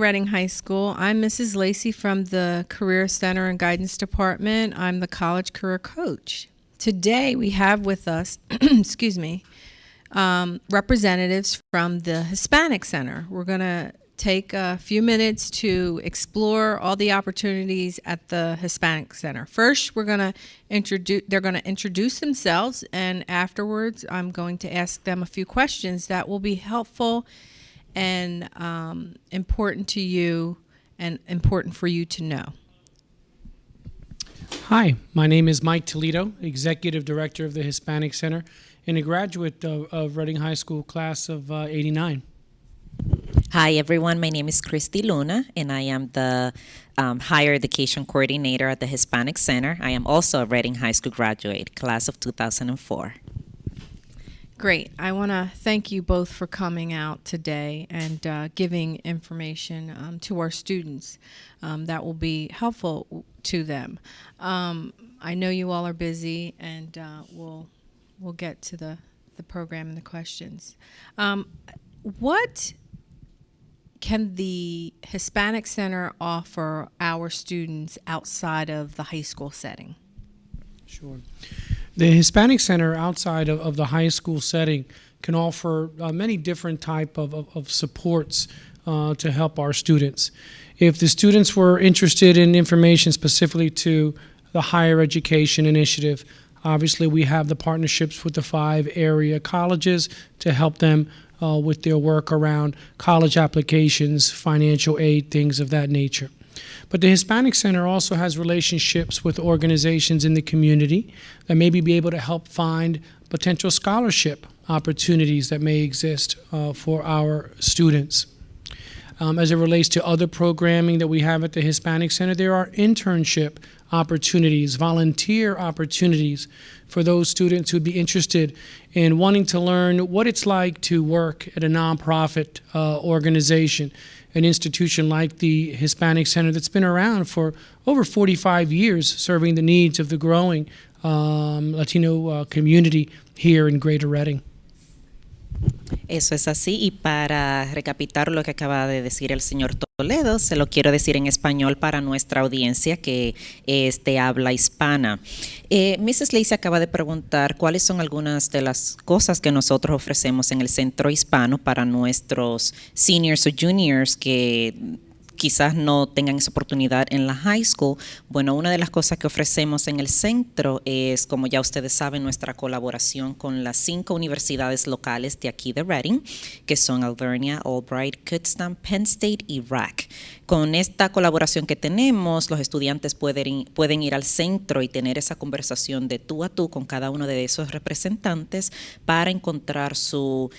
Reading High School. I'm Mrs. Lacey from the Career Center and Guidance Department. I'm the college career coach. Today we have with us, excuse me, representatives from the Hispanic Center. We're going to take a few minutes to explore all the opportunities at the Hispanic Center. First, they're going to introduce themselves, and afterwards I'm going to ask them a few questions that will be helpful and important to you and important for you to know. Hi, my name is Mike Toledo, Executive Director of the Hispanic Center and a graduate of Reading High School class of '89. Hi, everyone. My name is Christy Luna, and I am the Higher Education Coordinator at the Hispanic Center. I am also a Reading High School graduate, class of 2004. Great. I want to thank you both for coming out today and giving information to our students that will be helpful to them. I know you all are busy, and we'll get to the program and the questions. What can the Hispanic Center offer our students outside of the high school setting? Sure. The Hispanic Center outside of the high school setting can offer many different type of supports to help our students. If the students were interested in information specifically to the higher education initiative, obviously we have the partnerships with the 5 area colleges to help them with their work around college applications, financial aid, things of that nature. But the Hispanic Center also has relationships with organizations in the community that maybe be able to help find potential scholarship opportunities that may exist for our students. As it relates to other programming that we have at the Hispanic Center, there are internship opportunities, volunteer opportunities for those students who'd be interested in wanting to learn what it's like to work at a nonprofit organization, an institution like the Hispanic Center that's been around for over 45 years, serving the needs of the growing Latino community here in Greater Reading. Eso es así, y para recapitular lo que acaba de decir el señor Toledo, se lo quiero decir en español para nuestra audiencia que es de habla hispana. Mrs. Lacey acaba de preguntar cuáles son algunas de las cosas que nosotros ofrecemos en el centro hispano para nuestros seniors o juniors que quizás no tengan esa oportunidad en la high school. Bueno, una de las cosas que ofrecemos en el centro es, como ya ustedes saben, nuestra colaboración con las 5 universidades locales de aquí de Reading, que son Alvernia, Albright, Kutztown, Penn State y RAC. Con esta colaboración que tenemos, los estudiantes pueden ir al centro y tener esa conversación de tú a tú con cada uno de esos representantes para encontrar su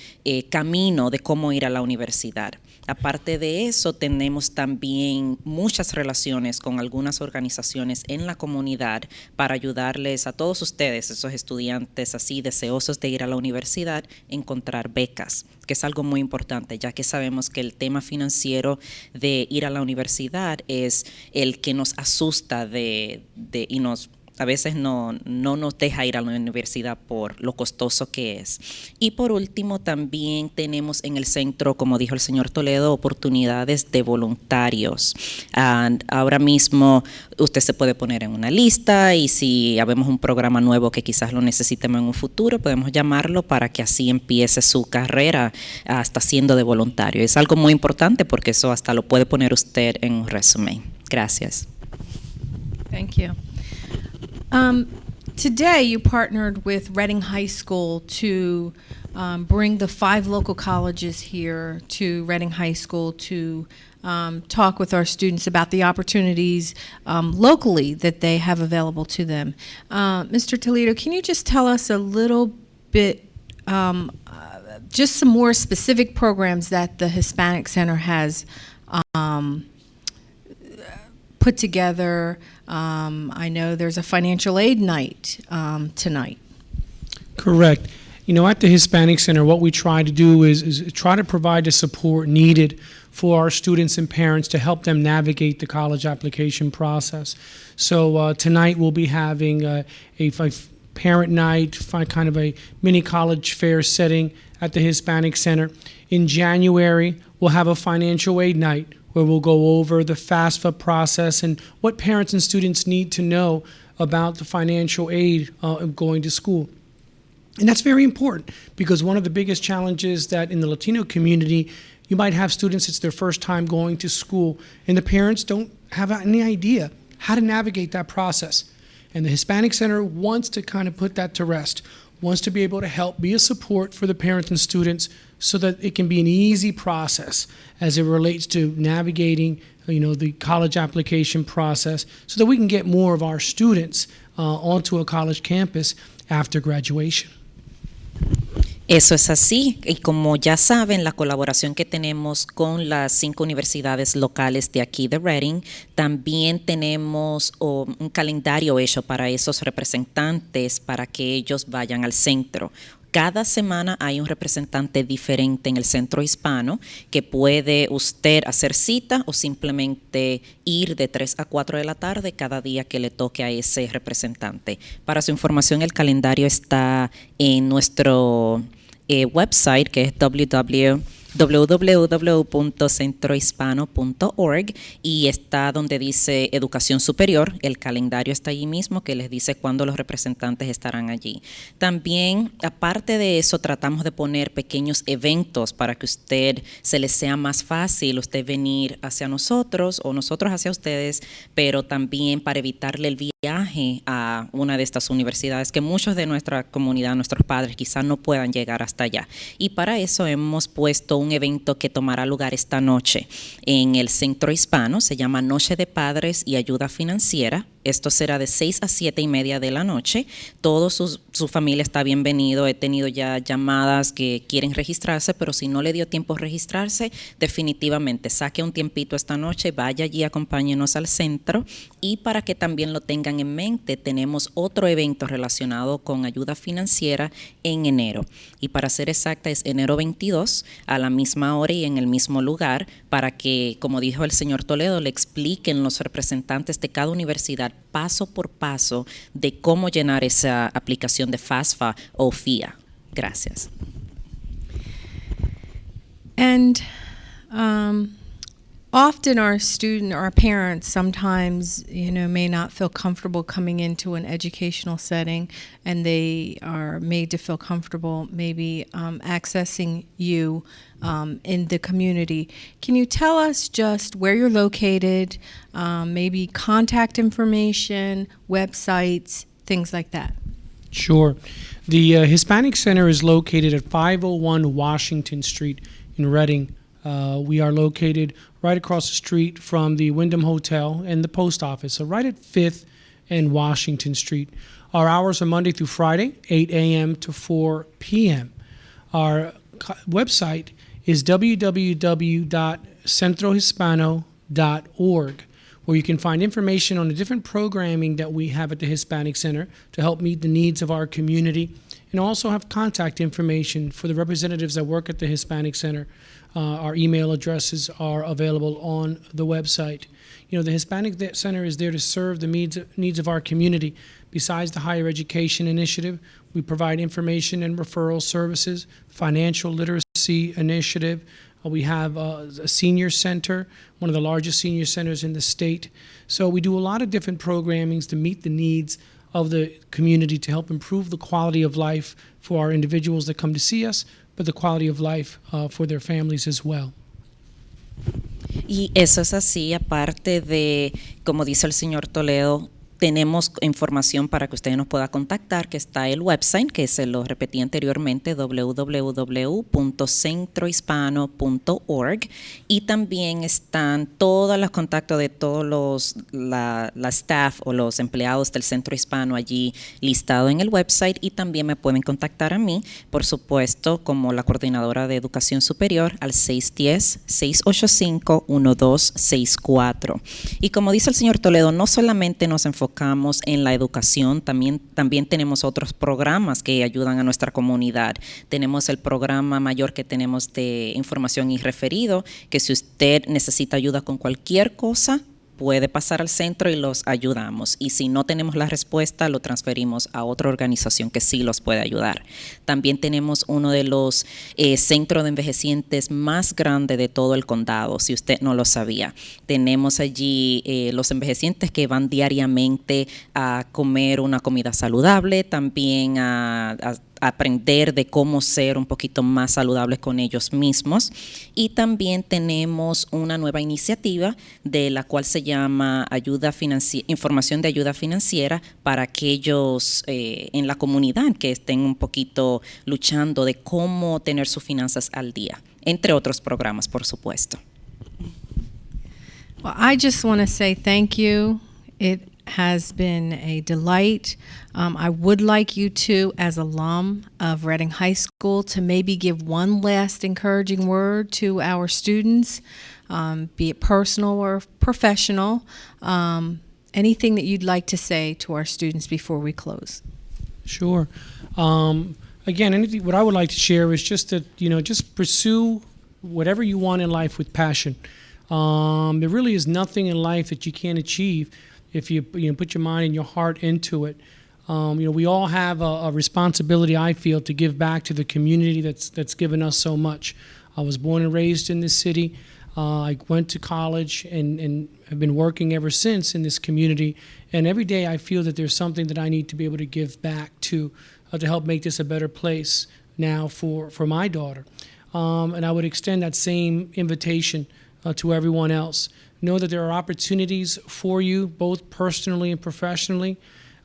camino de cómo ir a la universidad. Aparte de eso, tenemos también muchas relaciones con algunas organizaciones en la comunidad para ayudarles a todos ustedes, esos estudiantes así deseosos de ir a la universidad, encontrar becas, que es algo muy importante, ya que sabemos que el tema financiero de ir a la universidad es el que nos asusta y nos a veces no nos deja ir a la universidad por lo costoso que es. Y por último, también tenemos en el centro, como dijo el señor Toledo, oportunidades de voluntarios. Ahora mismo usted se puede poner en una lista y si habemos un programa nuevo que quizás lo necesitemos en un futuro, podemos llamarlo para que así empiece su carrera hasta siendo de voluntario. Es algo muy importante porque eso hasta lo puede poner usted en un resumen. Gracias. Thank you. Today you partnered with Reading High School to bring the 5 local colleges here to Reading High School to talk with our students about the opportunities locally that they have available to them. Mr. Toledo, can you just tell us a little bit, just some more specific programs that the Hispanic Center has put together? I know there's a financial aid night tonight. Correct. You know, at the Hispanic Center, what we try to do is try to provide the support needed for our students and parents to help them navigate the college application process. So tonight we'll be having a parent night, kind of a mini college fair setting at the Hispanic Center. In January, we'll have a financial aid night where we'll go over the FAFSA process and what parents and students need to know about the financial aid of going to school. And that's very important because one of the biggest challenges that in the Latino community, you might have students, it's their first time going to school, and the parents don't have any idea how to navigate that process. And the Hispanic Center wants to kind of put that to rest, wants to be able to help, be a support for the parents and students so that it can be an easy process as it relates to navigating, the college application process so that we can get more of our students onto a college campus after graduation. Eso es así, y como ya saben, la colaboración que tenemos con las 5 universidades locales de aquí de Redding, también tenemos un calendario hecho para esos representantes para que ellos vayan al centro. Cada semana hay un representante diferente en el centro hispano que puede usted hacer cita o simplemente ir de 3 a 4 de la tarde cada día que le toque a ese representante. Para su información, el calendario está en nuestro website, que es www.centrohispano.org, y está donde dice Educación Superior. El calendario está allí mismo que les dice cuándo los representantes estarán allí. También, aparte de eso, tratamos de poner pequeños eventos para que se les sea más fácil usted venir hacia nosotros o nosotros hacia ustedes, pero también para evitarle el viaje a una de estas universidades que muchos de nuestra comunidad, nuestros padres, quizás no puedan llegar hasta allá. Y para eso hemos puesto un evento que tomará lugar esta noche en el Centro Hispano. Se llama Noche de Padres y Ayuda Financiera. Esto será de 6 a 7:30 de la noche. Todo su familia está bienvenido. He tenido ya llamadas que quieren registrarse, pero si no le dio tiempo a registrarse, definitivamente saque un tiempito esta noche, vaya allí, acompáñenos al centro. Y para que también lo tengan en mente, tenemos otro evento relacionado con ayuda financiera en enero. Y para ser exacta, es enero 22, a la misma hora y en el mismo lugar, para que, como dijo el señor Toledo, le expliquen los representantes de cada universidad paso por paso de cómo llenar esa aplicación de FAFSA o FIA. Gracias. And often our parents sometimes, may not feel comfortable coming into an educational setting, and they are made to feel comfortable maybe accessing you in the community. Can you tell us just where you're located, maybe contact information, websites, things like that? Sure. The Hispanic Center is located at 501 Washington Street in Redding. We are located right across the street from the Wyndham Hotel and the post office, so right at 5th and Washington Street. Our hours are Monday through Friday, 8 a.m. to 4 p.m. Our website is www.centrohispano.org, where you can find information on the different programming that we have at the Hispanic Center to help meet the needs of our community, and also have contact information for the representatives that work at the Hispanic Center. Our email addresses are available on the website. The Hispanic Center is there to serve the needs of our community. Besides the higher education initiative, we provide information and referral services, financial literacy initiative. We have a senior center, one of the largest senior centers in the state. So we do a lot of different programmings to meet the needs of the community to help improve the quality of life for our individuals that come to see us, but the quality of life for their families as well. Y eso es así, aparte de, como dice el señor Toledo, tenemos información para que usted nos pueda contactar, que está el website, que se lo repetí anteriormente, www.centrohispano.org, y también están todos los contactos de todos la staff o los empleados del Centro Hispano allí listado en el website, y también me pueden contactar a mí, por supuesto, como la coordinadora de educación superior al 610-685-1264. Y como dice el señor Toledo, no solamente nos enfocamos en la educación, también tenemos otros programas que ayudan a nuestra comunidad. Tenemos el programa mayor que tenemos de información y referido, que si usted necesita ayuda con cualquier cosa, puede pasar al centro y los ayudamos. Y si no tenemos la respuesta, lo transferimos a otra organización que sí los puede ayudar. También tenemos uno de los centros de envejecientes más grandes de todo el condado, si usted no lo sabía. Tenemos allí los envejecientes que van diariamente a comer una comida saludable, también a aprender de cómo ser un poquito más saludables con ellos mismos. Y también tenemos una nueva iniciativa de la cual se llama información de ayuda financiera para aquellos en la comunidad que estén un poquito luchando de cómo tener sus finanzas al día, entre otros programas, por supuesto. Well, I just want to say thank you. It has been a delight. I would like you two, as alum of Reading High School, to maybe give one last encouraging word to our students, be it personal or professional. Anything that you'd like to say to our students before we close? Sure. Again, what I would like to share is just that, just pursue whatever you want in life with passion. There really is nothing in life that you can't achieve if you put your mind and your heart into it. We all have a responsibility, I feel, to give back to the community that's given us so much. I was born and raised in this city. I went to college and have been working ever since in this community. And every day I feel that there's something that I need to be able to give back to help make this a better place now for my daughter. And I would extend that same invitation to everyone else. Know that there are opportunities for you, both personally and professionally.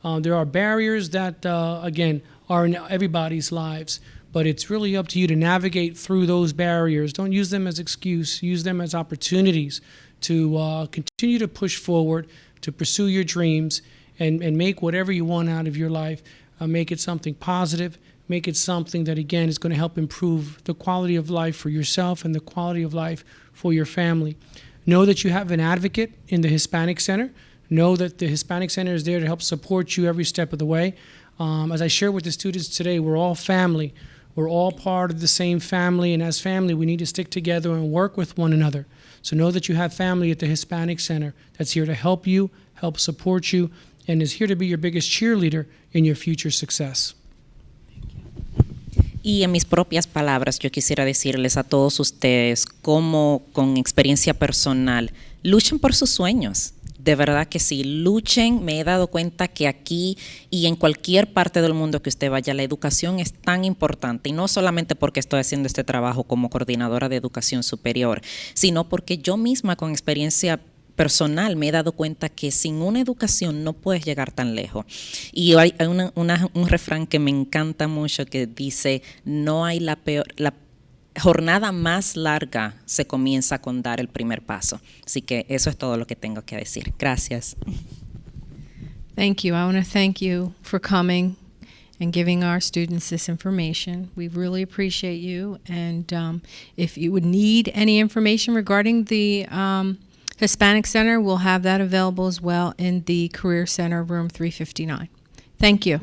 There are barriers that, again, are in everybody's lives, but it's really up to you to navigate through those barriers. Don't use them as excuse. Use them as opportunities to continue to push forward, to pursue your dreams, and make whatever you want out of your life. Make it something positive. Make it something that, again, is going to help improve the quality of life for yourself and the quality of life for your family. Know that you have an advocate in the Hispanic Center. Know that the Hispanic Center is there to help support you every step of the way. As I shared with the students today, we're all family. We're all part of the same family, and as family, we need to stick together and work with one another. So know that you have family at the Hispanic Center that's here to help you, help support you, and is here to be your biggest cheerleader in your future success. Y en mis propias palabras, yo quisiera decirles a todos ustedes, como con experiencia personal, luchen por sus sueños. De verdad que sí, luchen. Me he dado cuenta que aquí y en cualquier parte del mundo que usted vaya, la educación es tan importante. Y no solamente porque estoy haciendo este trabajo como coordinadora de educación superior, sino porque yo misma con experiencia personal me he dado cuenta que sin una educación no puedes llegar tan lejos. Y hay un refrán que me encanta mucho que dice, no hay la jornada más larga se comienza con dar el primer paso. Así que eso es todo lo que tengo que decir. Gracias. Thank you. I want to thank you for coming and giving our students this information. We really appreciate you. And if you would need any information regarding the Hispanic Center, we'll have that available as well in the Career Center, room 359. Thank you.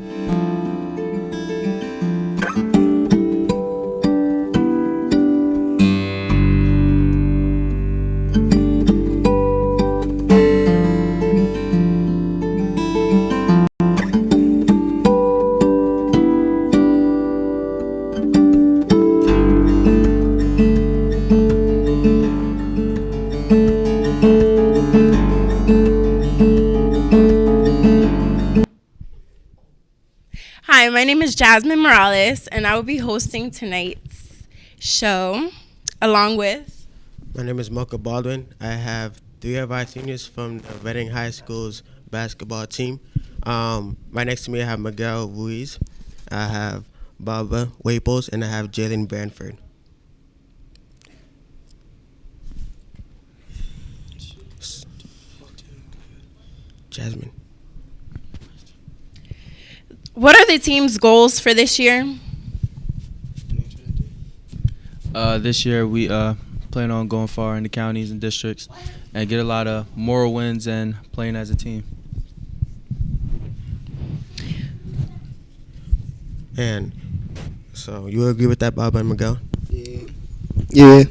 Hi, my name is Jasmine Morales, and I will be hosting tonight's show along with... My name is Mocha Baldwin. I have 3 of our seniors from the Reading High School's basketball team. Right next to me, I have Miguel Ruiz. I have Barbara Waples, and I have Jalen Branford. Jasmine. What are the team's goals for this year? This year we plan on going far in the counties and districts and get a lot of moral wins and playing as a team. And so you agree with that, Bob and Miguel? Yeah.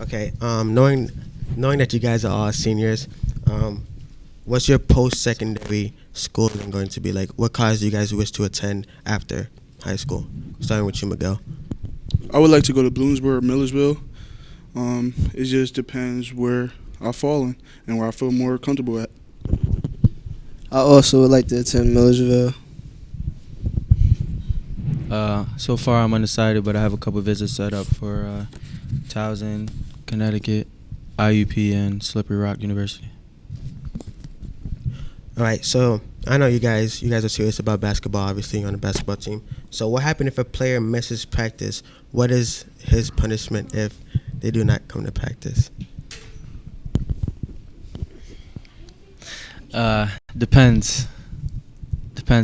Okay. Knowing that you guys are all seniors, what's your post-secondary schooling going to be like? What college do you guys wish to attend after high school? Starting with you, Miguel. I would like to go to Bloomsburg or Millersville. It just depends where I fall in and where I feel more comfortable at. I also would like to attend Millersville. So far, I'm undecided, but I have a couple visits set up for Towson, Connecticut, IUP, and Slippery Rock University. All right, so I know you guys are serious about basketball, obviously, on the basketball team. So what happens if a player misses practice? What is his punishment if they do not come to practice? Depends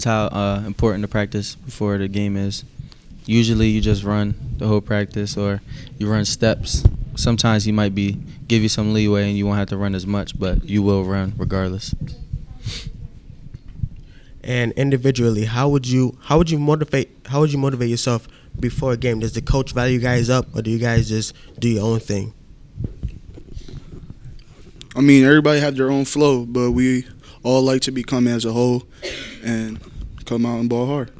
how important the practice before the game is. Usually you just run the whole practice or you run steps. Sometimes he might give you some leeway and you won't have to run as much, but you will run regardless. And individually, how would you motivate yourself before a game? Does the coach value you guys up, or do you guys just do your own thing? I mean, everybody have their own flow, but we all like to become as a whole and come out and ball hard.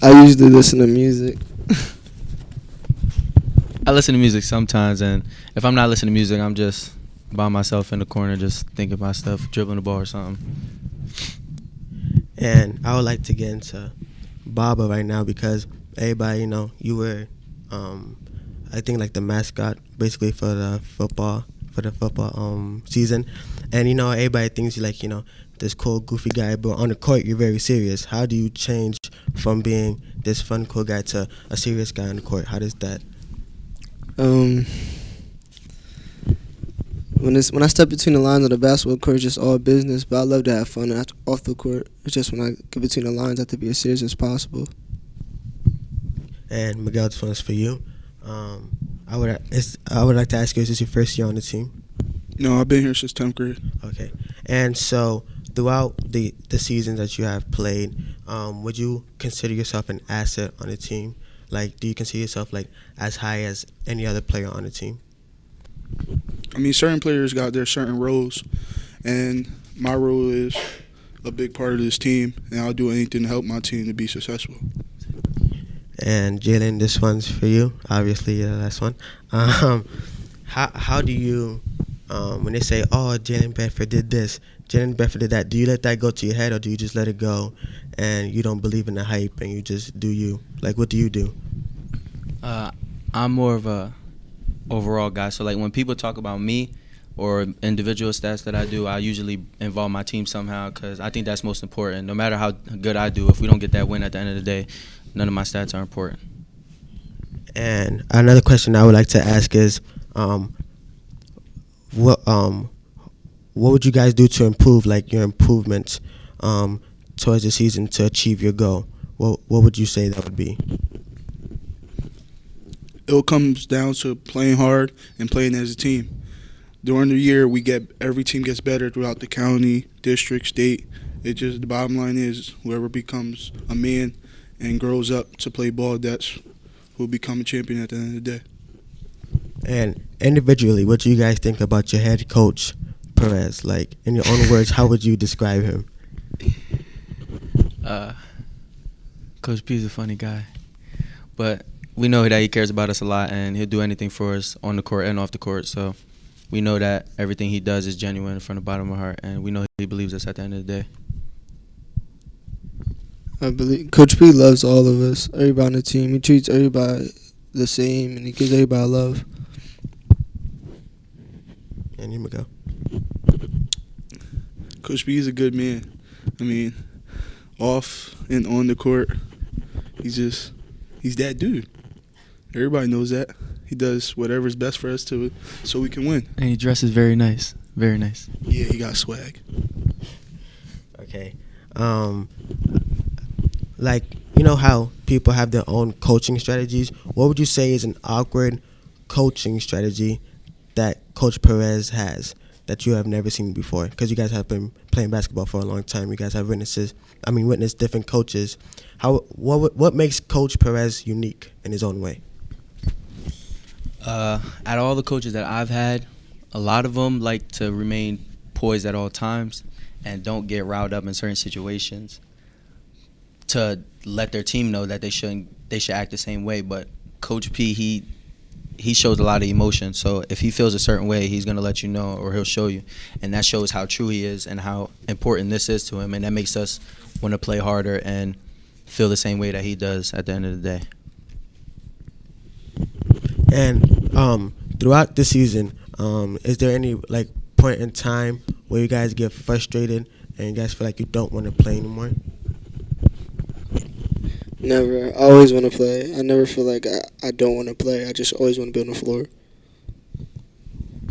I usually listen to music. I listen to music sometimes, and if I'm not listening to music, I'm just by myself in the corner just thinking about stuff, dribbling the ball or something. And I would like to get into Baba right now because everybody, you were, I think, like the mascot basically for the football season. And, everybody thinks you're like, this cool, goofy guy, but on the court, you're very serious. How do you change from being this fun, cool guy to a serious guy on the court? How does that? When I step between the lines of the basketball court, it's just all business, but I love to have fun off the court. It's just when I get between the lines, I have to be as serious as possible. And Miguel, this one's for you. I would like to ask you, is this your first year on the team? No, I've been here since 10th grade. Okay. And so throughout the seasons that you have played, would you consider yourself an asset on the team? Like, do you consider yourself like as high as any other player on the team? I mean, certain players got their certain roles, and my role is a big part of this team, and I'll do anything to help my team to be successful. And Jalen, this one's for you. Obviously, the last one. How do you, when they say, "Oh, Jalen Bedford did this, Jalen Bedford did that," do you let that go to your head, or do you just let it go, and you don't believe in the hype, and you just do you? Like, what do you do? I'm more of a overall guy. So like when people talk about me or individual stats that I do, I usually involve my team somehow because I think that's most important. No matter how good I do, if we don't get that win at the end of the day, none of my stats are important. And another question I would like to ask is, what would you guys do to improve, like your improvements towards the season to achieve your goal? What would you say that would be? It comes down to playing hard and playing as a team. During the year, every team gets better throughout the county, district, state. The bottom line is whoever becomes a man and grows up to play ball, that's who will become a champion at the end of the day. And individually, what do you guys think about your head coach, Perez? Like, in your own words, how would you describe him? Coach P is a funny guy, but we know that he cares about us a lot, and he'll do anything for us on the court and off the court. So we know that everything he does is genuine from the bottom of our heart, and we know he believes us at the end of the day. I believe Coach P loves all of us, everybody on the team. He treats everybody the same, and he gives everybody love. And you, Miguel. Coach B is a good man. I mean, off and on the court, he's that dude. Everybody knows that. He does whatever's best for us so we can win. And he dresses very nice. Very nice. Yeah, he got swag. Okay. Like, how people have their own coaching strategies? What would you say is an awkward coaching strategy that Coach Perez has that you have never seen before? Because you guys have been playing basketball for a long time. You guys have witnessed different coaches. What makes Coach Perez unique in his own way? Out of all the coaches that I've had, A lot of them like to remain poised at all times and don't get riled up in certain situations to let their team know that they should act the same way. But Coach P, he shows a lot of emotion. So if he feels a certain way, he's going to let you know, or he'll show you. And that shows how true he is and how important this is to him. And that makes us want to play harder and feel the same way that he does at the end of the day. And throughout the season, is there any like point in time where you guys get frustrated and you guys feel like you don't want to play anymore? Never. I always want to play. I never feel like I don't want to play. I just always want to be on the floor.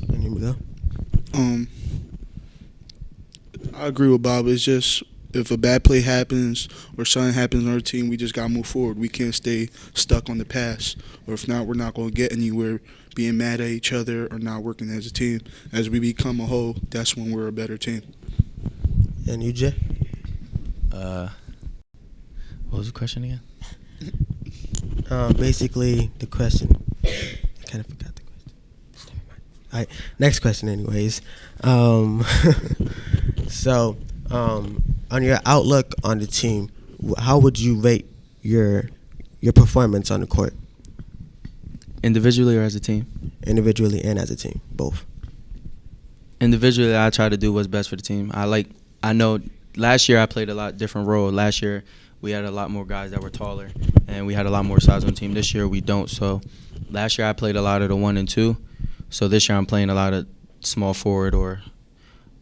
And you go. I agree with Bob. It's just if a bad play happens or something happens on our team, we just got to move forward. We can't stay stuck on the past. Or if not, we're not going to get anywhere being mad at each other or not working as a team. As we become a whole, that's when we're a better team. And you, Jay? What was the question again? Basically, the question. I kind of forgot the question. Never mind. All right, next question, anyways. So, on your outlook on the team, how would you rate your performance on the court? Individually or as a team? Individually and as a team, both. Individually, I try to do what's best for the team. I know last year I played a lot different role. Last year we had a lot more guys that were taller, and we had a lot more size on the team. This year we don't. So last year I played a lot of the 1 and 2. So this year I'm playing a lot of small forward or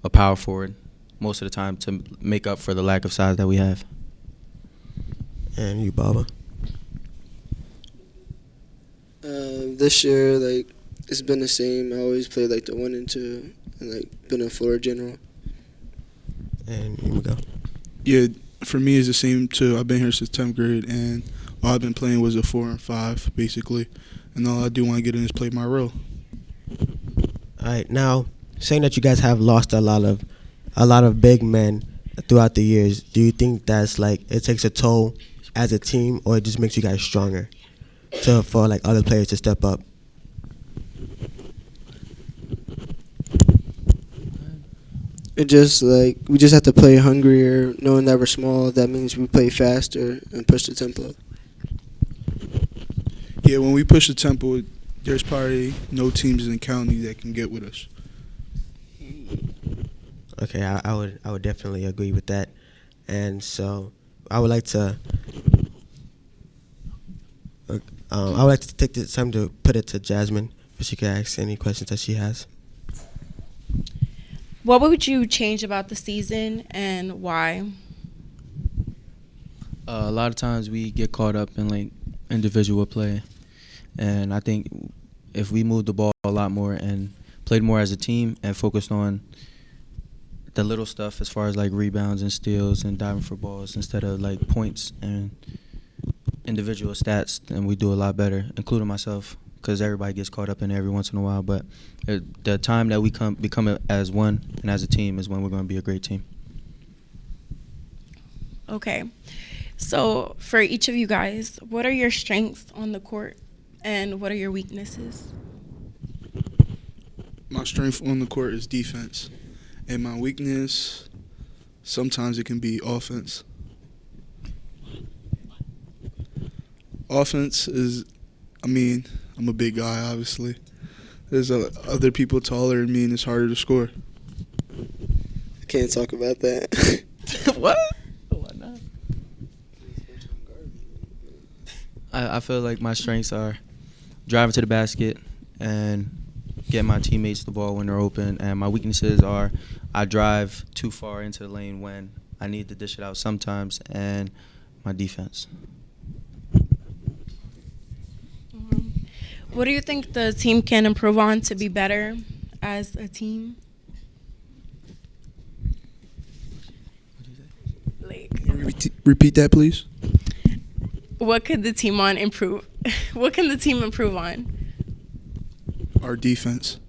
a power forward most of the time to make up for the lack of size that we have. And you, Baba? This year, like, it's been the same. I always play like the 1 and 2 and like been a floor general. And you go. Yeah, for me it's the same too. I've been here since 10th grade, and all I've been playing was a 4 and 5 basically, and all I do want to get in is play my role. All right, now saying that you guys have lost a lot of big men throughout the years, do you think that's like it takes a toll as a team, or it just makes you guys stronger for like other players to step up? It just like we just have to play hungrier, knowing that we're small. That means we play faster and push the tempo. Yeah, when we push the tempo, there's probably no teams in the county that can get with us. Okay, I would definitely agree with that, and so I would like to take this time to put it to Jasmine, so she can ask any questions that she has. What would you change about the season and why? A lot of times we get caught up in like individual play, and I think if we moved the ball a lot more and played more as a team and focused on the little stuff as far as like rebounds and steals and diving for balls instead of like points and individual stats, then we do a lot better, including myself, because everybody gets caught up in it every once in a while. But the time that we become as one and as a team is when we're going to be a great team. Okay. So for each of you guys, what are your strengths on the court and what are your weaknesses? My strength on the court is defense, and my weakness, sometimes it can be offense. Offense is, I'm a big guy, obviously. There's other people taller than me, and it's harder to score. I can't talk about that. What? Why not? I feel like my strengths are driving to the basket and get my teammates the ball when they're open, and my weaknesses are I drive too far into the lane when I need to dish it out sometimes, and my defense. What do you think the team can improve on to be better as a team? Like, Repeat that, please. what could the team improve? What can the team improve on? Our defense.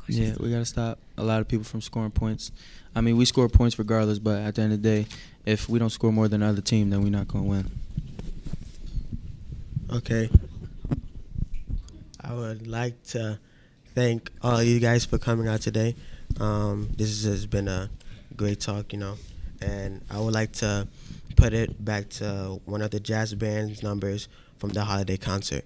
Yeah, we got to stop a lot of people from scoring points. I mean, we score points regardless, but at the end of the day, if we don't score more than the other team, then we're not going to win. Okay. I would like to thank all you guys for coming out today. This has been a great talk, and I would like to put it back to one of the jazz band's numbers from the holiday concert.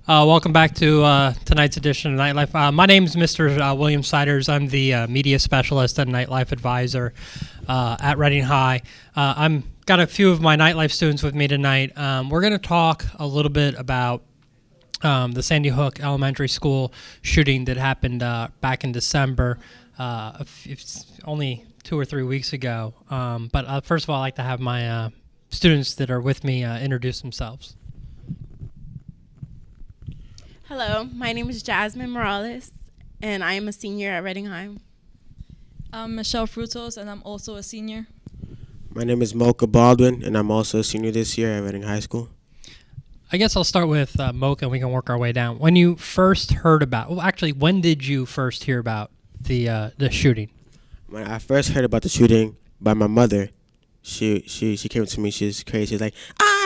Welcome back to tonight's edition of Nightlife. My name is Mr. William Siders. I'm the media specialist and Nightlife advisor at Reading High. I'm got a few of my Nightlife students with me tonight. We're going to talk a little bit about the Sandy Hook Elementary School shooting that happened back in December, it's only 2 or 3 weeks ago. But first of all, I'd like to have my students that are with me introduce themselves. Hello, my name is Jasmine Morales, and I am a senior at Reading High. I'm Michelle Frutos, and I'm also a senior. My name is Mocha Baldwin, and I'm also a senior this year at Reading High School. I guess I'll start with Mocha, and we can work our way down. When you first heard about, well, actually, when did you first hear about the shooting? When I first heard about the shooting by my mother, she came to me. She's crazy. She's like,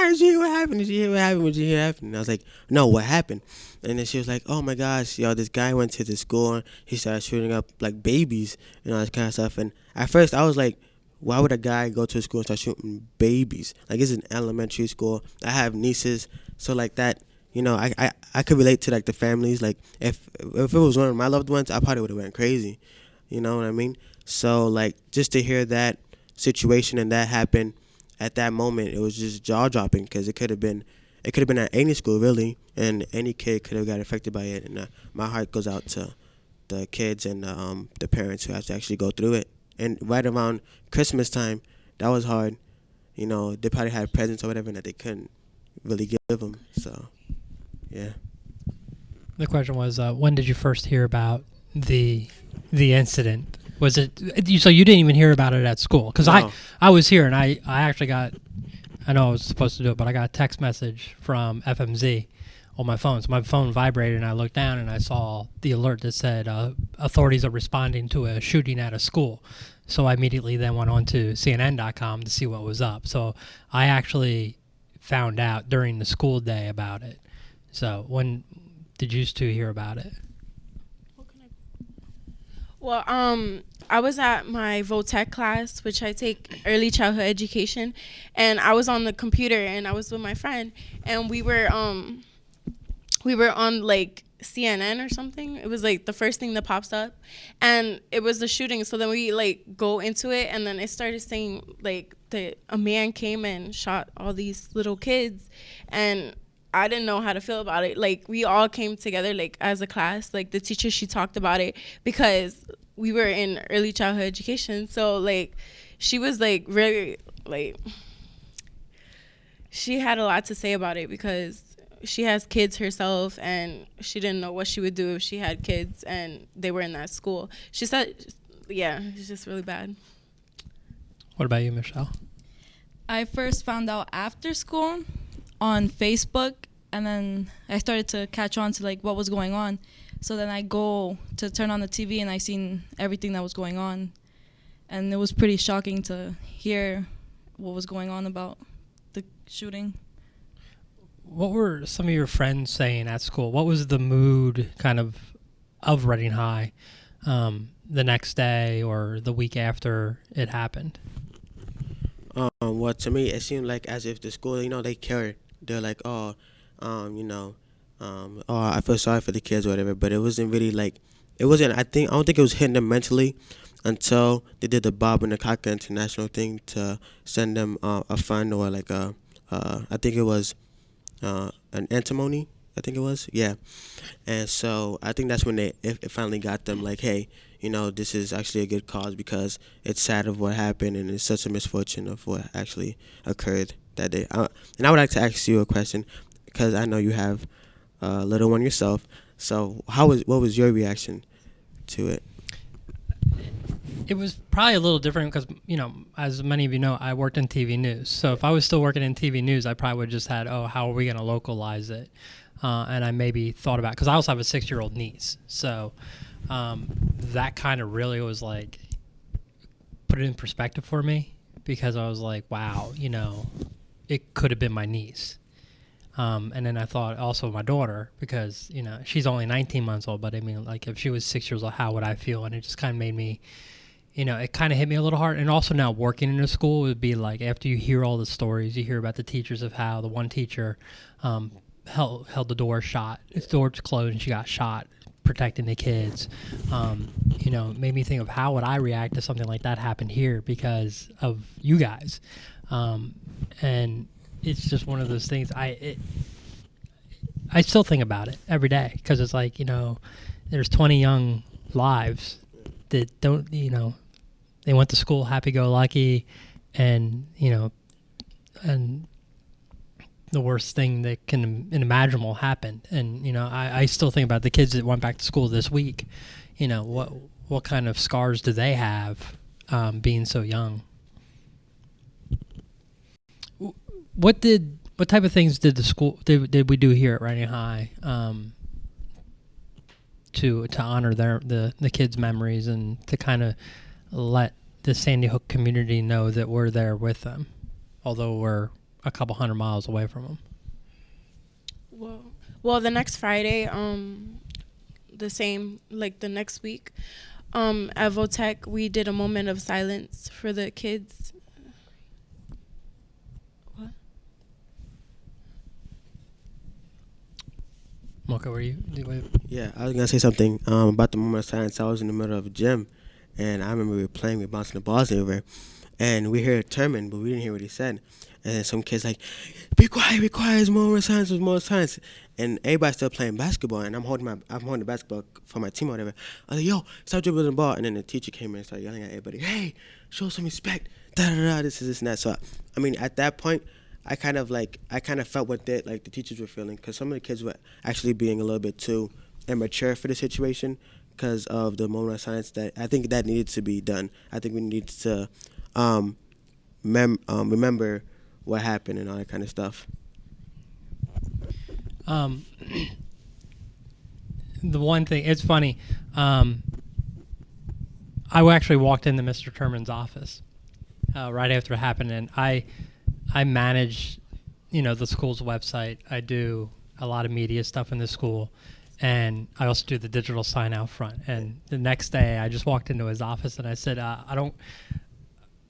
did you hear what happened? Did you hear what happened? Did you hear what happened? And I was like, no, what happened? And then she was like, oh my gosh, this guy went to the school and he started shooting up like babies and all this kind of stuff. And at first I was like, why would a guy go to a school and start shooting babies? Like, it's an elementary school. I have nieces, So like that, you know, I could relate to like the families. Like if it was one of my loved ones, I probably would have went crazy. You know what I mean? So like just to hear that situation and that happen at that moment, it was just jaw dropping because it could have been at any school really, and any kid could have got affected by it. And my heart goes out to the kids and the parents who have to actually go through it. And right around Christmas time, that was hard. You know, they probably had presents or whatever that they couldn't really give them. So, yeah. The question was, when did you first hear about the incident? Was it so you didn't even hear about it at school? Because No. I was here and I actually got, I know I was supposed to do it, but I got a text message from FMZ on my phone. So my phone vibrated and I looked down and I saw the alert that said authorities are responding to a shooting at a school. So I immediately then went on to CNN.com to see what was up. So I actually found out during the school day about it. So when did you two hear about it? Well, I was at my VOTEC class, which I take early childhood education, and I was on the computer and I was with my friend, and we were on like CNN or something. It was like the first thing that pops up, and it was the shooting. So then we like go into it, and then it started saying like a man came and shot all these little kids, and I didn't know how to feel about it. Like we all came together like as a class. Like the teacher, she talked about it because we were in early childhood education. So like she was like really like she had a lot to say about it because she has kids herself and she didn't know what she would do if she had kids and they were in that school. She said, yeah, it's just really bad. What about you, Michelle? I first found out after school on Facebook, and then I started to catch on to like what was going on. So then I go to turn on the TV and I seen everything that was going on, and it was pretty shocking to hear what was going on about the shooting. What were some of your friends saying at school? What was the mood kind of Reading High the next day or the week after it happened? Well, to me, it seemed like as if the school, you know, they cared. They're like, oh, I feel sorry for the kids or whatever. But it wasn't really like, I don't think it was hitting them mentally until they did the Bob and the Kaka International thing to send them a fund or like I think it was an antimony. I think it was, yeah. And so I think that's when it finally got them like, hey, you know, this is actually a good cause because it's sad of what happened and it's such a misfortune of what actually occurred that day. And I would like to ask you a question because I know you have a little one yourself. So what was your reaction to it? It was probably a little different because, you know, as many of you know, I worked in TV news. So if I was still working in TV news, I probably would have just had, how are we going to localize it? And I maybe thought about, because I also have a 6-year-old niece. So that kind of really was like, put it in perspective for me because I was like, wow, you know, it could have been my niece. And then I thought also my daughter because, you know, she's only 19 months old. But I mean, like if she was 6 years old, how would I feel? And it just kind of made me, you know, it kind of hit me a little hard. And also now working in a school would be like after you hear all the stories, you hear about the teachers of how the one teacher held the door shut. Its door was closed and she got shot protecting the kids. You know, made me think of how would I react if something like that happened here because of you guys. And it's just one of those things. I still think about it every day because it's like, you know, there's 20 young lives that don't, you know, they went to school happy-go-lucky and, you know, and the worst thing that can imaginable happened. And, you know, I still think about the kids that went back to school this week. You know, what kind of scars do they have being so young? What type of things did the school did we do here at Reading High to honor the kids' memories and to kind of let the Sandy Hook community know that we're there with them, although we're a couple hundred miles away from them? Well, the next Friday, the same like the next week, at VOTEC we did a moment of silence for the kids. Mocha, were you? Yeah, I was gonna say something about the moment of silence. I was in the middle of a gym, and I remember we were playing, we were bouncing the balls everywhere, and we heard Terman, but we didn't hear what he said. And then some kids like, be quiet, it's moment of silence, it's moment of silence. And everybody's still playing basketball, and I'm holding the basketball for my team or whatever. I was like, yo, stop dribbling the ball. And then the teacher came in and started yelling at everybody, hey, show some respect, this and that. So, I mean, at that point, I kind of felt what the teachers were feeling, because some of the kids were actually being a little bit too immature for the situation because of the moment of silence. That I think that needed to be done. I think we need to remember what happened and all that kind of stuff. The one thing, it's funny. I actually walked into Mr. Terman's office right after it happened, and I manage, the school's website. I do a lot of media stuff in the school, and I also do the digital sign out front. And the next day, I just walked into his office and I said,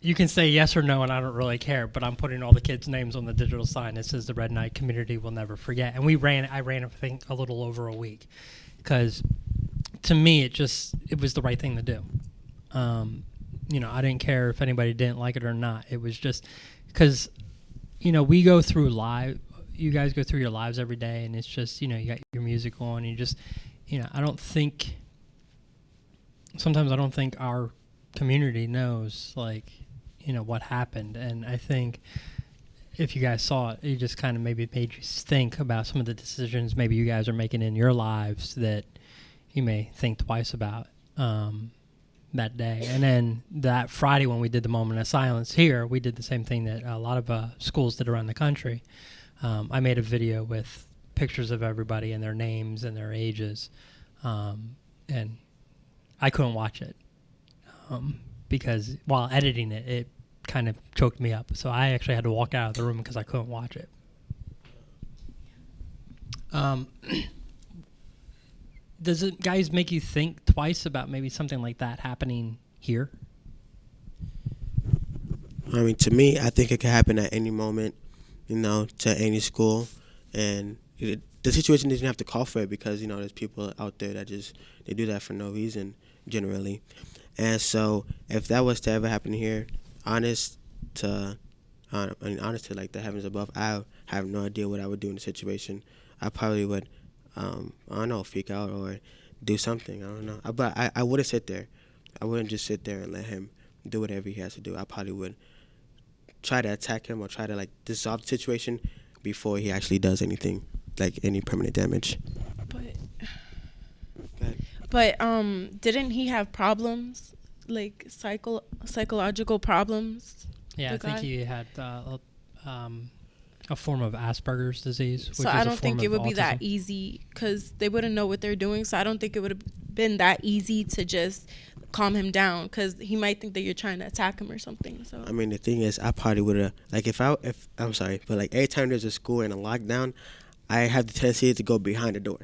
you can say yes or no, and I don't really care, but I'm putting all the kids' names on the digital sign. It says the Red Knight community will never forget. And I ran, I think, a little over a week, because to me, it was the right thing to do. I didn't care if anybody didn't like it or not. It was just because, we go through you guys go through your lives every day, and it's just, you got your music on, and you just, sometimes I don't think our community knows, what happened. And I think if you guys saw it, it just kind of maybe made you think about some of the decisions maybe you guys are making in your lives that you may think twice about that day. And then that Friday when we did the moment of silence here, we did the same thing that a lot of schools did around the country. I made a video with pictures of everybody and their names and their ages, and I couldn't watch it because while editing it, it kind of choked me up. So I actually had to walk out of the room because I couldn't watch it. Does it, guys, make you think twice about maybe something like that happening here? I mean, to me, I think it could happen at any moment, to any school. And the situation doesn't have to call for it, because, there's people out there that they do that for no reason, generally. And so if that was to ever happen here, honest to like the heavens above, I have no idea what I would do in the situation. I probably would, freak out or do something. I don't know. But I wouldn't sit there. I wouldn't just sit there and let him do whatever he has to do. I probably would try to attack him or try to dissolve the situation before he actually does anything, any permanent damage. But didn't he have problems, psychological problems? Yeah, I think he had a form of Asperger's disease. Which so is I a don't think form it of would be that autism. easy, because they wouldn't know what they're doing. So I don't think it would have been that easy to just calm him down, because he might think that you're trying to attack him or something. So I mean, the thing is, I probably would have, if I'm sorry, but every time there's a school and a lockdown, I have the tendency to go behind the door,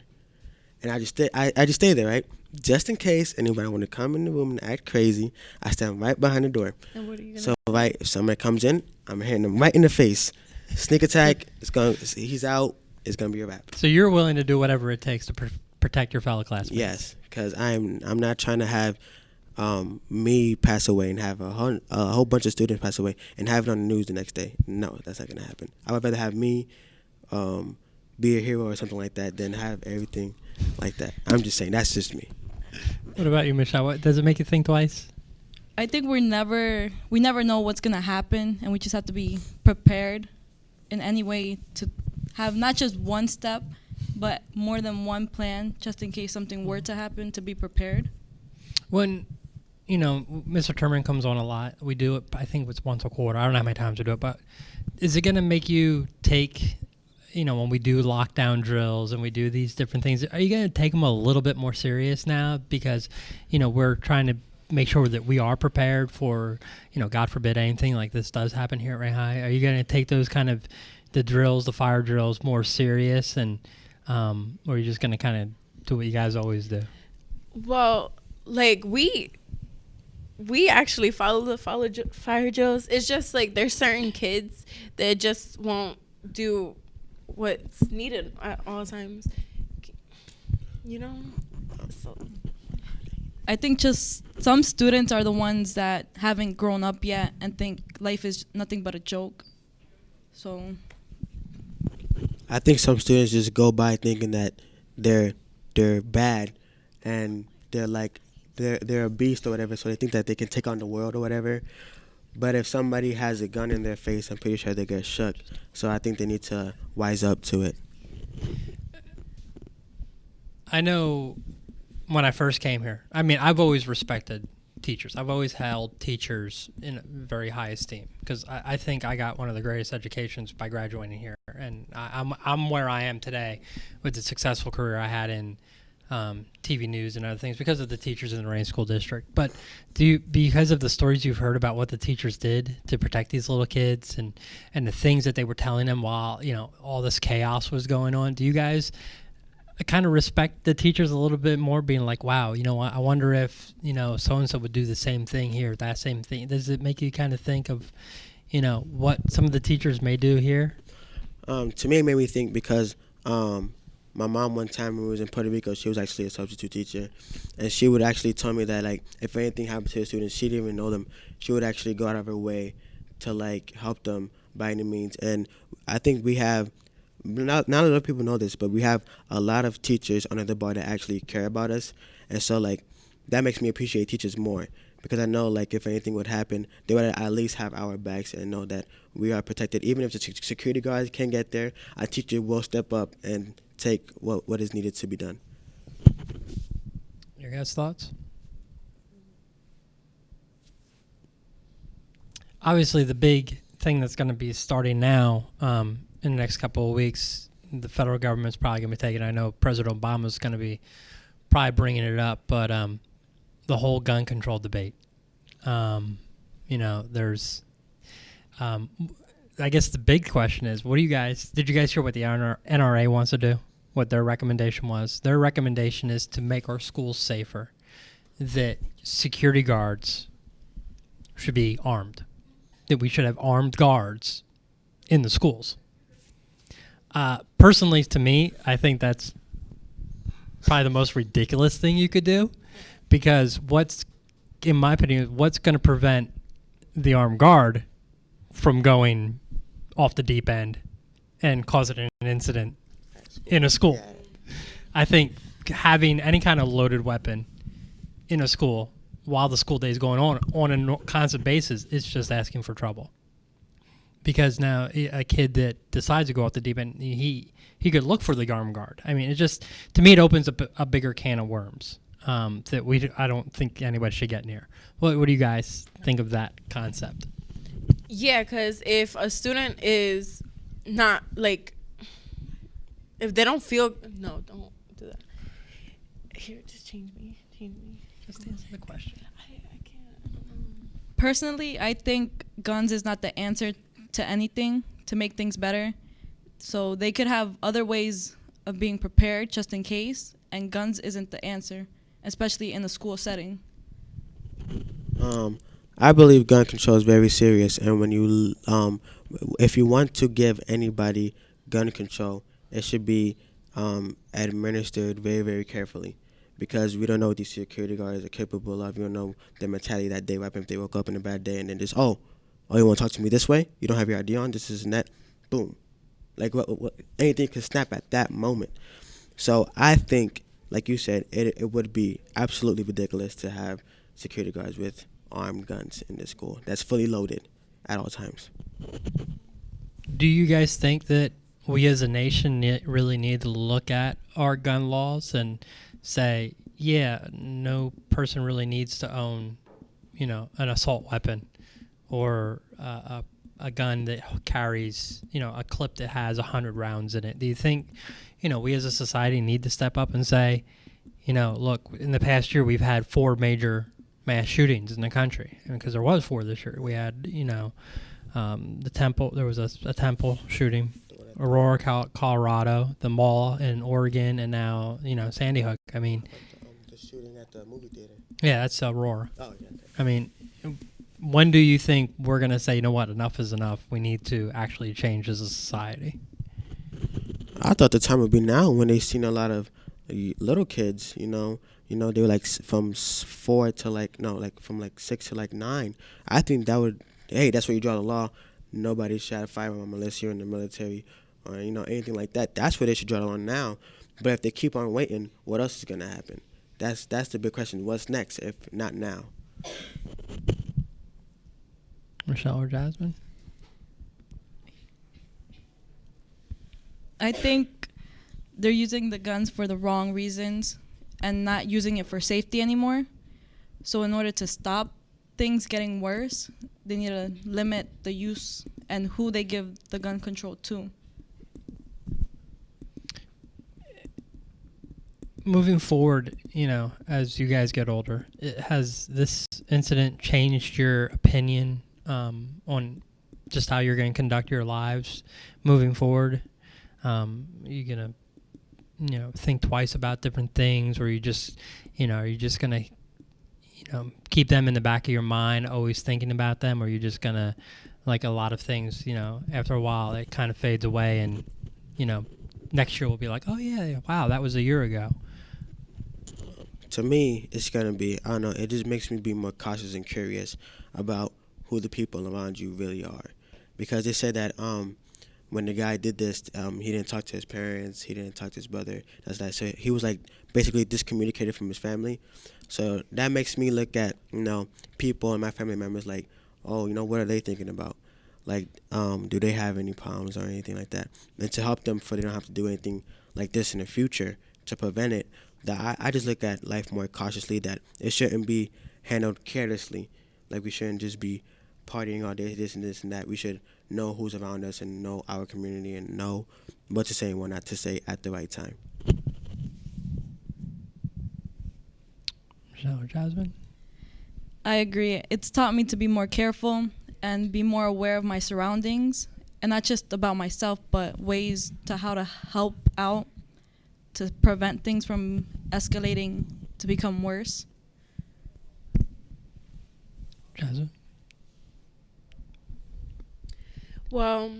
and I just stay there, right, just in case anybody want to come in the room and act crazy. I stand right behind the door. And what are you gonna So if somebody comes in, I'm hitting them right in the face. Sneak attack. He's out. It's gonna be a wrap. So you're willing to do whatever it takes to protect your fellow classmates? Yes, because I'm not trying to have me pass away and have a whole bunch of students pass away and have it on the news the next day. No, that's not gonna happen. I would rather have me be a hero or something like that than have everything like that. I'm just saying, that's just me. What about you, Michelle? Does it make you think twice? I think we never know what's gonna happen, and we just have to be prepared in any way to have not just one step, but more than one plan, just in case something were to happen, to be prepared. When, Mr. Terman comes on a lot, we do it, I think it's once a quarter. I don't know how many times we do it, but is it going to make you take, when we do lockdown drills and we do these different things, are you going to take them a little bit more serious now? Because, we're trying to make sure that we are prepared for, God forbid anything like this does happen here at Ray High. Are you going to take those kind of the drills, the fire drills, more serious, and or are you just going to kind of do what you guys always do? Well, we actually follow the fire drills. It's just there's certain kids that just won't do what's needed at all times. You know, so I think just some students are the ones that haven't grown up yet and think life is nothing but a joke. So I think some students just go by thinking that they're bad, and they're a beast or whatever. So they think that they can take on the world or whatever. But if somebody has a gun in their face, I'm pretty sure they get shook. So I think they need to wise up to it. I know when I first came here, I mean, I've always respected teachers. I've always held teachers in very high esteem because I think I got one of the greatest educations by graduating here. And I'm where I am today with the successful career I had in TV news and other things because of the teachers in the Rain School District. But because of the stories you've heard about what the teachers did to protect these little kids and the things that they were telling them while, all this chaos was going on, do you guys kind of respect the teachers a little bit more, being like, wow, I wonder if, so-and-so would do the same thing here, that same thing? Does it make you kind of think of, what some of the teachers may do here? To me, it made me think because my mom, one time when we was in Puerto Rico, she was actually a substitute teacher, and she would actually tell me that, like, if anything happened to the students, she didn't even know them, she would actually go out of her way to, like, help them by any means. And I think we have, not a lot of people know this, but we have a lot of teachers under the bar that actually care about us. And so, like, that makes me appreciate teachers more because I know, like, if anything would happen, they would at least have our backs and know that we are protected. Even if the security guards can't get there, a teacher will step up and take what is needed to be done. Your guys' thoughts? Obviously, the big thing that's going to be starting now in the next couple of weeks, the federal government's probably going to be taking. I know President Obama's going to be probably bringing it up, but the whole gun control debate. There's. I guess the big question is, did you guys hear what the NRA wants to do? What their recommendation was? Their recommendation is to make our schools safer, that security guards should be armed, that we should have armed guards in the schools. Personally, to me, I think that's probably the most ridiculous thing you could do, because in my opinion, what's going to prevent the armed guard from going off the deep end and causing an incident in a school? I think having any kind of loaded weapon in a school while the school day is going on a constant basis is just asking for trouble. Because now a kid that decides to go off the deep end, he could look for the armed guard. I mean, to me, it opens up a bigger can of worms that I don't think anybody should get near. What do you guys think of that concept? yeah, because if a student is not like, if they don't feel, no, don't do that. Here, just change me. Just answer the question. I can't. Personally, I think guns is not the answer to anything to make things better. So they could have other ways of being prepared just in case, and guns isn't the answer, especially in a school setting. I believe gun control is very serious, and when you, if you want to give anybody gun control, it should be administered very, very carefully, because we don't know what these security guards are capable of. You don't know their mentality that day. What happened if they woke up in a bad day and then just, oh, you want to talk to me this way? You don't have your ID on? This isn't that? Boom. Like, what anything could snap at that moment. So I think, like you said, it would be absolutely ridiculous to have security guards with armed guns in the school that's fully loaded at all times. Do you guys think that we as a nation really need to look at our gun laws and say, yeah, no person really needs to own, an assault weapon or a gun that carries, a clip that has 100 rounds in it? Do you think, we as a society need to step up and say, look, in the past year we've had 4 major mass shootings in the country, because there was 4 this year. We had, the Temple. There was a Temple shooting, Aurora, Colorado, the mall in Oregon, and now Sandy Hook. I mean, the shooting at the movie theater. Yeah, that's Aurora. Oh, yeah. Okay. I mean, when do you think we're gonna say, what, enough is enough? We need to actually change as a society. I thought the time would be now, when they've seen a lot of little kids, they were like from 4 to like no, like from like 6 to like 9. I think that would, hey, that's where you draw the law. Nobody shot a firearm unless you're in the military or anything like that. That's where they should draw the line now. But if they keep on waiting, what else is gonna happen? That's the big question. What's next if not now? Michelle or Jasmine? I think they're using the guns for the wrong reasons and not using it for safety anymore. So in order to stop things getting worse, they need to limit the use and who they give the gun control to. Moving forward, as you guys get older, has this incident changed your opinion on just how you're going to conduct your lives moving forward? You going to, think twice about different things, or are you just going to, keep them in the back of your mind, always thinking about them, or are you just going to, like a lot of things, after a while it kind of fades away and, next year we'll be like, oh yeah, wow, that was a year ago. To me, it's gonna be, I don't know, it just makes me be more cautious and curious about who the people around you really are, because they said that when the guy did this, he didn't talk to his parents, he didn't talk to his brother. So he was like basically discommunicated from his family. So that makes me look at people and my family members like, oh, what are they thinking about? Like, do they have any problems or anything like that? And to help them, for they don't have to do anything like this in the future to prevent it. That I just look at life more cautiously, that it shouldn't be handled carelessly. Like, we shouldn't just be partying all day, this and this and that. We should know who's around us and know our community and know what to say and what not to say at the right time. Michelle or Jasmine? I agree. It's taught me to be more careful and be more aware of my surroundings, and not just about myself, but ways to how to help out to prevent things from escalating to become worse. Jasmine? Well,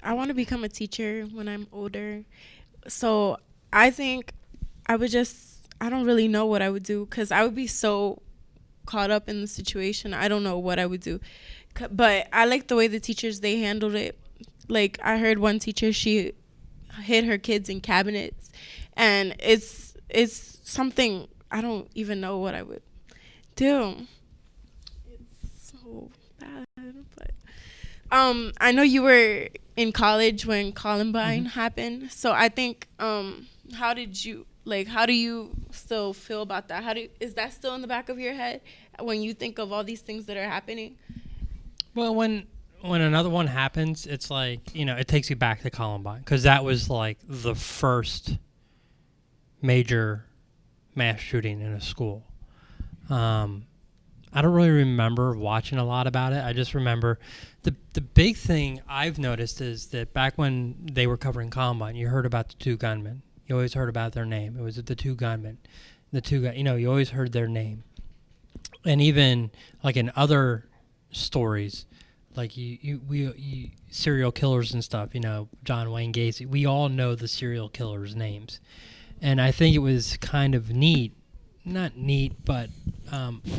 I want to become a teacher when I'm older. So I think I don't really know what I would do, because I would be so caught up in the situation. I don't know what I would do. But I like the way the teachers, they handled it. Like, I heard one teacher, she hid her kids in cabinets, and it's something I don't even know what I would do. It's so bad. But I know you were in college when Columbine happened, so I think how do you still feel about that? Is that still in the back of your head when you think of all these things that are happening? Well, when another one happens, it's like, it takes you back to Columbine, because that was like the first major mass shooting in a school. I don't really remember watching a lot about it. I just remember the big thing I've noticed is that back when they were covering Columbine, you heard about the two gunmen. You always heard about their name. It was the two gunmen. You always heard their name. And even like in other stories, like we serial killers and stuff, John Wayne Gacy, we all know the serial killers' names. And I think it was kind of not neat, but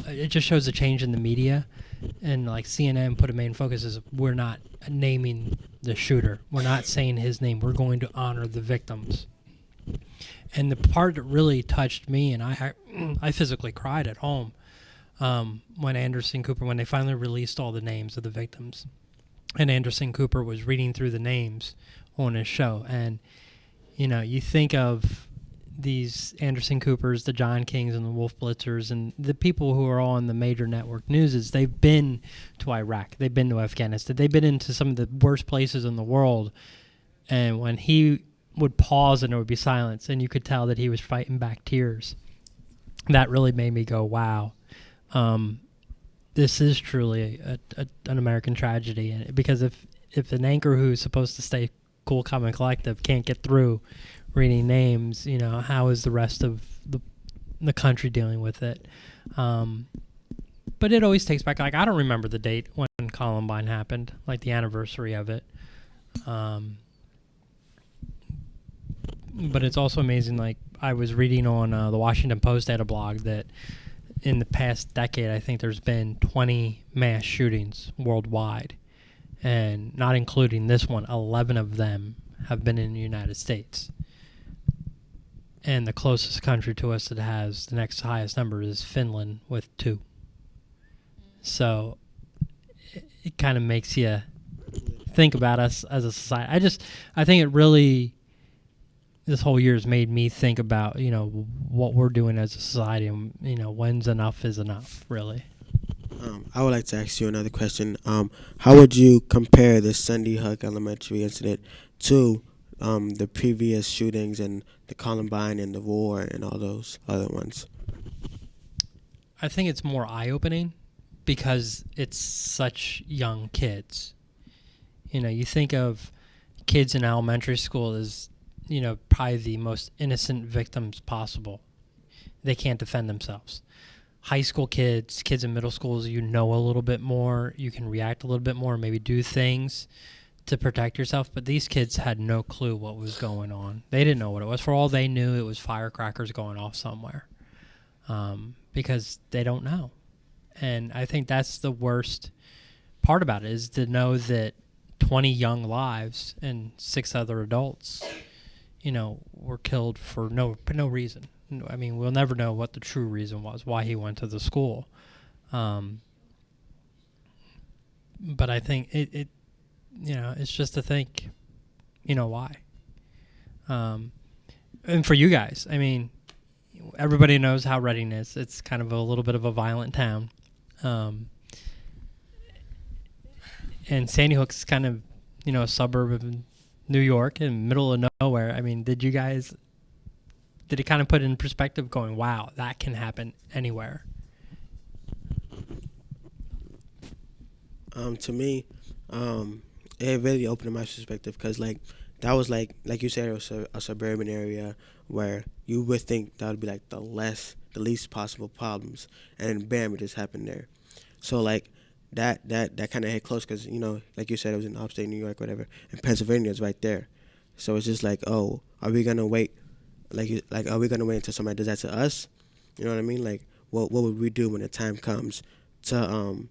it just shows a change in the media. And like CNN put a main focus is, we're not naming the shooter. We're not saying his name. We're going to honor the victims. And the part that really touched me, and I physically cried at home, when Anderson Cooper, when they finally released all the names of the victims, and Anderson Cooper was reading through the names on his show. And, you think of these Anderson Coopers, the John Kings and the Wolf Blitzers, and the people who are on the major network news, they've been to Iraq, they've been to Afghanistan, they've been into some of the worst places in the world. And when he would pause and there would be silence, and you could tell that he was fighting back tears, that really made me go, wow. This is truly an American tragedy, and because if an anchor who's supposed to stay cool, calm, and collective can't get through reading names, how is the rest of the country dealing with it? But it always takes back, like, I don't remember the date when Columbine happened, like the anniversary of it. But it's also amazing. Like I was reading on the Washington Post had a blog that in the past decade, I think there's been 20 mass shootings worldwide, and not including this one, 11 of them have been in the United States. And the closest country to us that has the next highest number is Finland with 2. So it kind of makes you think about us as a society. I think it really, this whole year has made me think about, what we're doing as a society and, when's enough is enough, really. I would like to ask you another question. How would you compare the Sandy Hook Elementary incident to the previous shootings and the Columbine and the war and all those other ones? I think it's more eye-opening because it's such young kids. You think of kids in elementary school as, probably the most innocent victims possible. They can't defend themselves. High school kids in middle schools, a little bit more. You can react a little bit more, maybe do things to protect yourself. But these kids had no clue what was going on. They didn't know what it was. For all they knew, it was firecrackers going off somewhere because they don't know. And I think that's the worst part about it, is to know that 20 young lives and 6 other adults, were killed for no reason. I mean, we'll never know what the true reason was, why he went to the school. But I think it it's just to think, why. And for you guys, I mean, everybody knows how Reading is. It's kind of a little bit of a violent town. And Sandy Hook's kind of, a suburb of New York in middle of nowhere. I mean, did it kind of put in perspective going, wow, that can happen anywhere? To me, it really opened my perspective because, that was like you said, it was a suburban area where you would think that would be the least possible problems, and then bam, it just happened there. So that kind of hit close because like you said, it was in upstate New York, whatever, and Pennsylvania is right there. So it's just oh, are we gonna wait? Are we gonna wait until somebody does that to us? You know what I mean? What would we do when the time comes to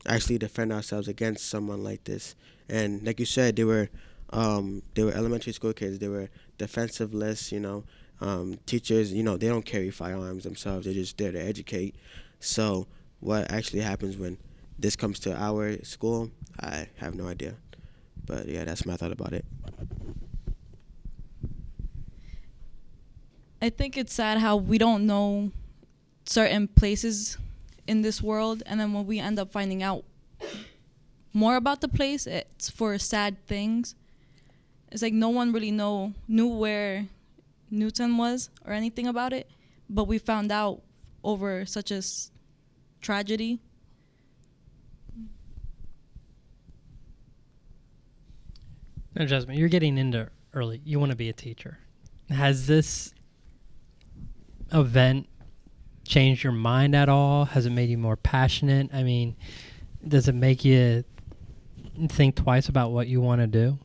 actually defend ourselves against someone like this? And like you said, they were elementary school kids. They were defensiveless. Teachers. They don't carry firearms themselves. They're just there to educate. So what actually happens when this comes to our school, I have no idea. But yeah, that's my thought about it. I think it's sad how we don't know certain places in this world, and then when we end up finding out more about the place, it's for sad things. It's no one really knew where Newton was or anything about it, but we found out over such a tragedy. Now, Jasmine, you're getting into early. You want to be a teacher. Has this event changed your mind at all? Has it made you more passionate? I mean, does it make you think twice about what you want to do?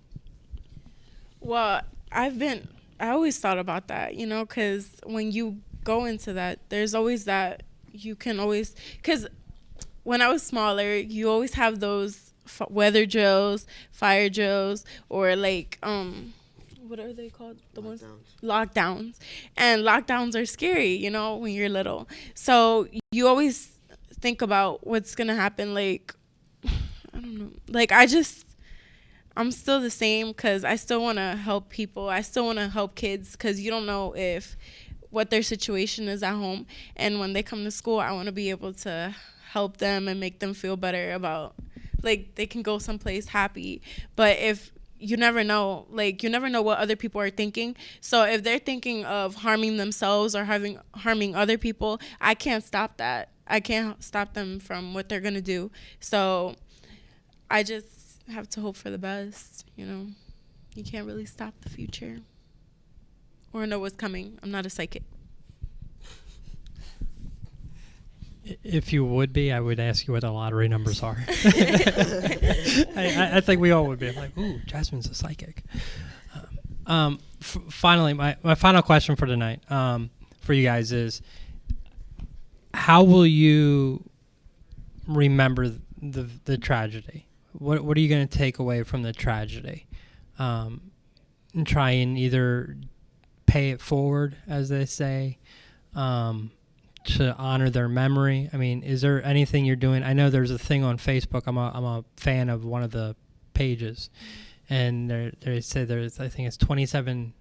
Well, I always thought about that, because when you go into that, there's always that because when I was smaller, you always have those weather drills, fire drills, or what are they called? Lockdowns. And lockdowns are scary, when you're little. So you always think about what's going to happen. I don't know. I'm still the same because I still want to help people. I still want to help kids because you don't know what their situation is at home. And when they come to school, I want to be able to help them and make them feel better about, they can go someplace happy. But if you never know, you never know what other people are thinking. So if they're thinking of harming themselves or harming other people, I can't stop that. I can't stop them from what they're going to do. So I just have to hope for the best, You can't really stop the future or know what's coming. I'm not a psychic. If you would be, I would ask you what the lottery numbers are. I think we all would be ooh, Jasmine's a psychic. Finally, my final question for tonight for you guys is, how will you remember the tragedy? What are you going to take away from the tragedy? And try and either pay it forward, as they say, to honor their memory. I mean, is there anything you're doing? I know there's a thing on Facebook. I'm a fan of one of the pages, and they say there's, I think it's 27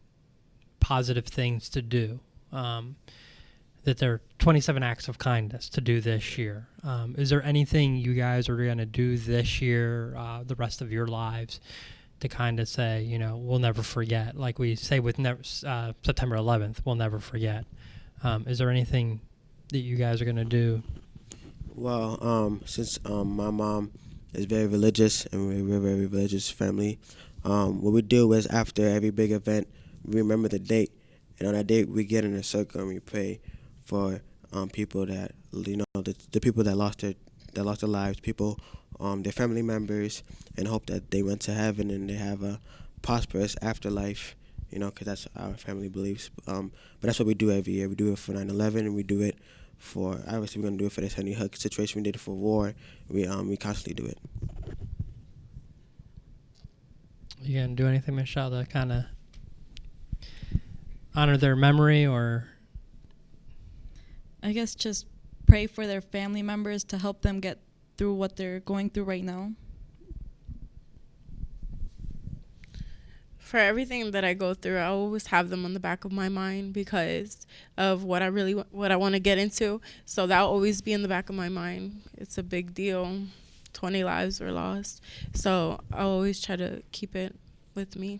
positive things to do. That there are 27 acts of kindness to do this year. Is there anything you guys are going to do this year, the rest of your lives, to kind of say, you know, we'll never forget? Like we say with September 11th, we'll never forget. Is there anything that you guys are going to do? Well, since my mom is very religious and we're a very religious family, what we do is after every big event, we remember the date. And on that date, we get in a circle and we pray for people that, you know, the people that lost their lives, people, their family members, and hope that they went to heaven and they have a prosperous afterlife, you know, because that's our family beliefs. But that's what we do every year. We do it for 9/11, and we do it for, obviously we're going to do it for the Sandy Hook situation. We did it for war. We constantly do it. You going to do anything, Michelle, to kind of honor their memory, or? I guess just pray for their family members to help them get through what they're going through right now. For everything that I go through, I always have them on the back of my mind because of what I want to get into. So that'll always be in the back of my mind. It's a big deal. 20 lives were lost. So I always try to keep it with me.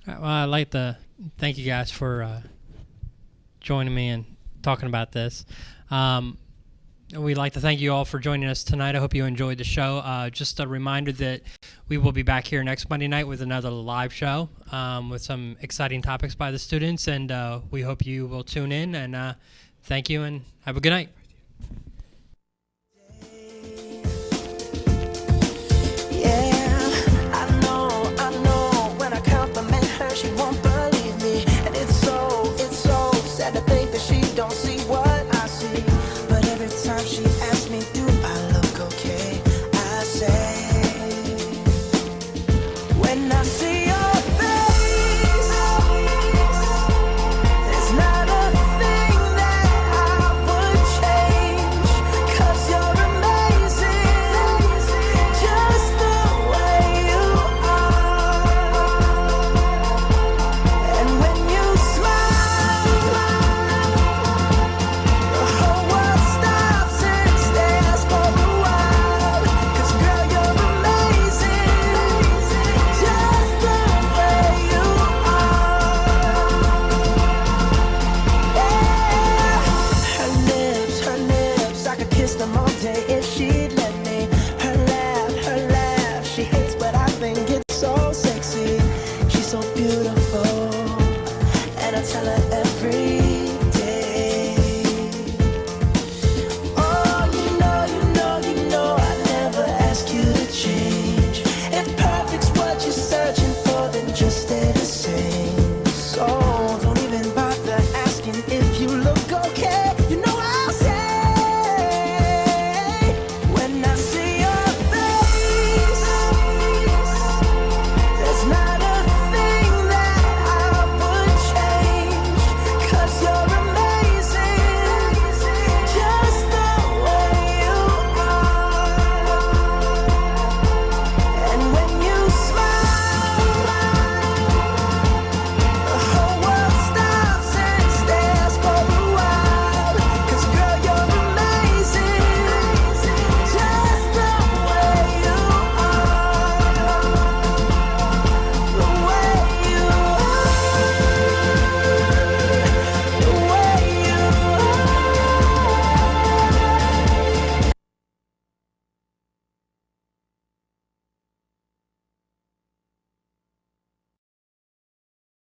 Well, I'd like to thank you guys for joining me and talking about this. We'd like to thank you all for joining us tonight. I hope you enjoyed the show. Just a reminder that we will be back here next Monday night with another live show with some exciting topics by the students, and we hope you will tune in. And thank you, and have a good night.